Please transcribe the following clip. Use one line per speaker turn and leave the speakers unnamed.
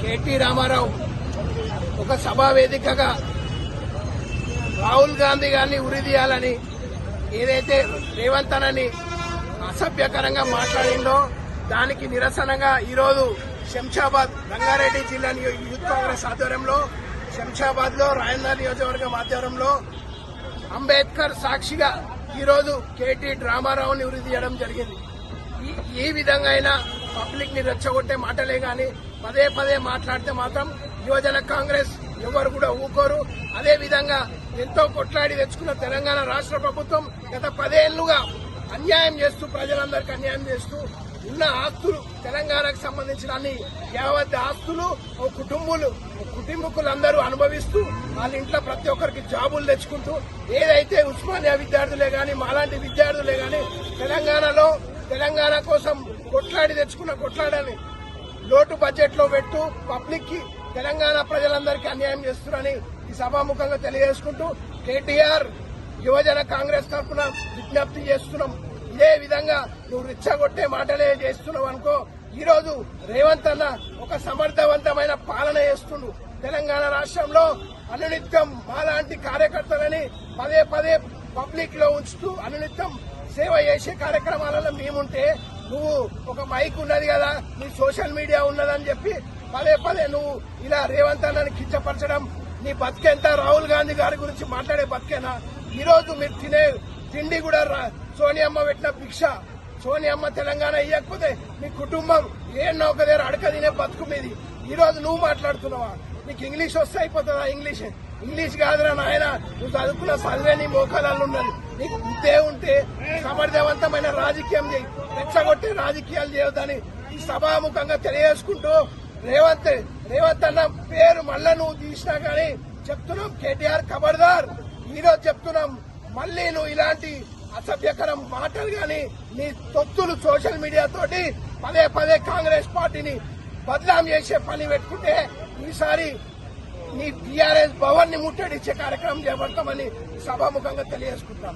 KT Ramarao ఒక సభా వేదికగా రాహుల్ గాంధీ గారిని ఉరిదీయాలని ఏదైతే రేవంత్ అన్నని అసభ్యకరంగా మాట్లాడిందో దానికి నిరసనగా ఈరోజు శంషాబాద్ రంగారెడ్డి జిల్లా యూత్ కాంగ్రెస్ ఆధ్వర్యంలో శంషాబాద్ లో రాయందర్ నియోజకవర్గం ఆధ్వర్యంలో అంబేద్కర్ సాక్షిగా ఈరోజు కేటీ రామారావుని ఉరిదీయడం జరిగింది. ఈ విధంగా అయినా పబ్లిక్ ని రెచ్చగొట్టే మాటలే గాని పదే పదే మాట్లాడితే మాత్రం యువజన కాంగ్రెస్ ఎవరు కూడా ఊకోరు. అదే విధంగా ఎంతో కొట్లాడి తెచ్చుకున్న తెలంగాణ రాష్ట్ర ప్రభుత్వం గత 10 ఏళ్లుగా అన్యాయం చేస్తూ ప్రజలందరికీ అన్యాయం చేస్తూ ఉన్న ఆస్తులు తెలంగాణకు సంబంధించిన అన్ని యావత్ ఆస్తులు కుటుంబకులందరూ అనుభవిస్తూ వాళ్ళ ఇంట్లో ప్రతి ఒక్కరికి జాబులు తెచ్చుకుంటూ ఏదైతే ఉస్మానియా విద్యార్థులే గాని మాలాంటి విద్యార్థులే గాని తెలంగాణ కోసం కొట్లాడి తెచ్చుకున్న కొట్లాడని లోటు బడ్జెట్ లో పెట్టు పబ్లిక్ కి తెలంగాణ ప్రజలందరికీ అన్యాయం చేస్తున్నారని ఈ సభాముఖంగా తెలియజేసుకుంటూ కేటీఆర్ యువజన కాంగ్రెస్ తరఫున విజ్ఞప్తి చేస్తున్నాం. ఇదే విధంగా నువ్వు రెచ్చగొట్టే మాటలే చేస్తున్నావు అనుకో, ఈ రోజు రేవంత్ అన్న ఒక సమర్థవంతమైన పాలన చేస్తుండు. తెలంగాణ రాష్ట్రంలో అనునిత్యం మాలాంటి కార్యకర్తలని పదే పదే పబ్లిక్ లో ఉంచుతూ అనునిత్యం సేవ చేసే కార్యక్రమాలలో మేముంటే నువ్వు ఒక మైక్ ఉన్నది కదా, నీ సోషల్ మీడియా ఉన్నదని చెప్పి పదే పదే నువ్వు ఇలా రేవంత్ అన్నని కించపరచడం నీ బతికెంత? రాహుల్ గాంధీ గారి గురించి మాట్లాడే బతికేనా? ఈ రోజు మీరు తినే తిండి కూడా సోనియమ్మ పెట్టిన భిక్ష. సోనియమ్మ తెలంగాణ ఇవ్వకపోతే మీ కుటుంబం ఏన్నో ఒక దగ్గర అడక తినే బతుకు మీది. ఈ రోజు నువ్వు మాట్లాడుతున్నావా? నీకు ఇంగ్లీష్ వస్తే అయిపోతుందా? ఇంగ్లీష్ కాదురా నాయన, నువ్వు చదువుకున్న చదివే నీ మోకాలలో ఉన్నది. నీకు బుద్ధే ఉంటే సమర్థవంతమైన రాజకీయం చేయి, రెచ్చగొట్టే రాజకీయాలు చేయొద్దని ఈ సభాముఖంగా తెలియజేసుకుంటూ రేవంత్ అన్న పేరు మళ్ళా నువ్వు తీసినా గానీ చెప్తున్నాం, కేటీఆర్ ఖబర్దార్. ఈ రోజు చెప్తున్నాం, మళ్ళీ నువ్వు ఇలాంటి అసభ్యకరం మాటలు గాని నీ తొత్తులు సోషల్ మీడియా తోటి పదే పదే కాంగ్రెస్ పార్టీని బదనాం చేసే పని పెట్టుకుంటే ఈసారి నీ టీఆర్ఎస్ భవన్ ని ముట్టడిచ్చే కార్యక్రమం చేపడతామని సభాముఖంగా తెలియజేసుకుంటాం.